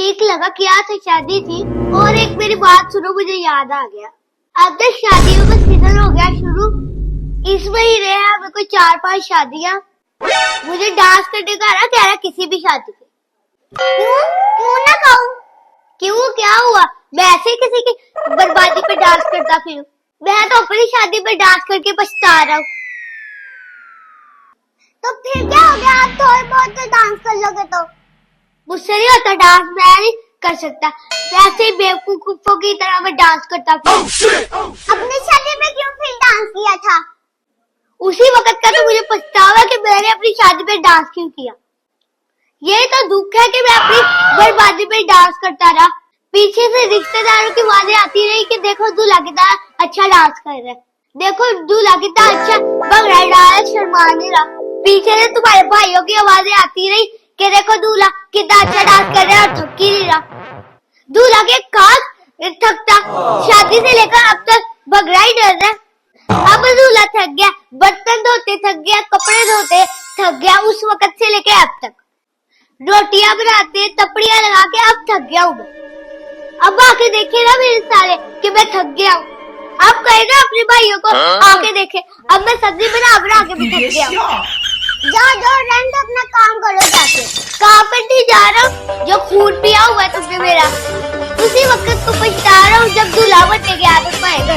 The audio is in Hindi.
ठीक लगा कि आज से शादी थी। और एक मेरी बात सुनो, मुझे याद आ गया। अब तक शादियों का सीजन हो गया शुरू। इस महीने है मेरे को 4-5 शादियां। मुझे डांस करने का ना कह रहा किसी भी शादी पे। क्यों ना कहूँ? क्यों, क्या हुआ? मैं ऐसे ही किसी की बर्बादी पे डांस करता फिरूं? मैं तो अपनी शादी पे डांस करके पछता रहा हूँ। तो फिर क्या हो गया? आप थोड़े बहुत तो डांस कर लोगे तो? मुझसे नहीं होता डांस, मैं नहीं कर सकता। वैसे ही बेवकूफों की तरह मैं डांस करता था। अपनी शादी में क्यों फिर डांस किया था? उसी वक्त का तो मुझे पछतावा कि मैंने अपनी शादी पे डांस क्यों किया। ये तो दुख है कि मैं अपनी बर्बादी पे डांस करता रहा। पीछे से रिश्तेदारों की आवाजें आती रही कि देखो दूल्हा कितना अच्छा डांस कर रहा है, देखो दूल्हा कितना अच्छा भंगड़ा डाल रहा है, शर्मा नहीं रहा। पीछे से तुम्हारे भाइयों की आवाजें आती रही कि देखो दूल्हा कितना अच्छा डांस कर रहा है और थक ही नहीं रहा। दूल्हा के काश थकता, शादी से लेकर अब तक भंगड़ा ही डर रहा है। अब दूल्हा थक गया, बर्तन धोते थक गया, कपड़े धोते थक गया, उस वक्त से लेके अब तक। रोटियां बनाते तपड़ियां लगा के अब थक गया हूँ मैं। अब आके देखे ना मेरे साले कि मैं थक गया हूँ। अब कहे ना अपने भाइयों को आके देखे, अब मैं सब्जी बना के भी थक गया हूँ। जाओ रंग अपना काम करो जाके। काम पर नहीं जा रहा हूँ, जो खून पिया हुआ है तुमने मेरा, उसी वक्त को पछता रहा हूँ जब दूल्हा बनने की आदत पाएगा।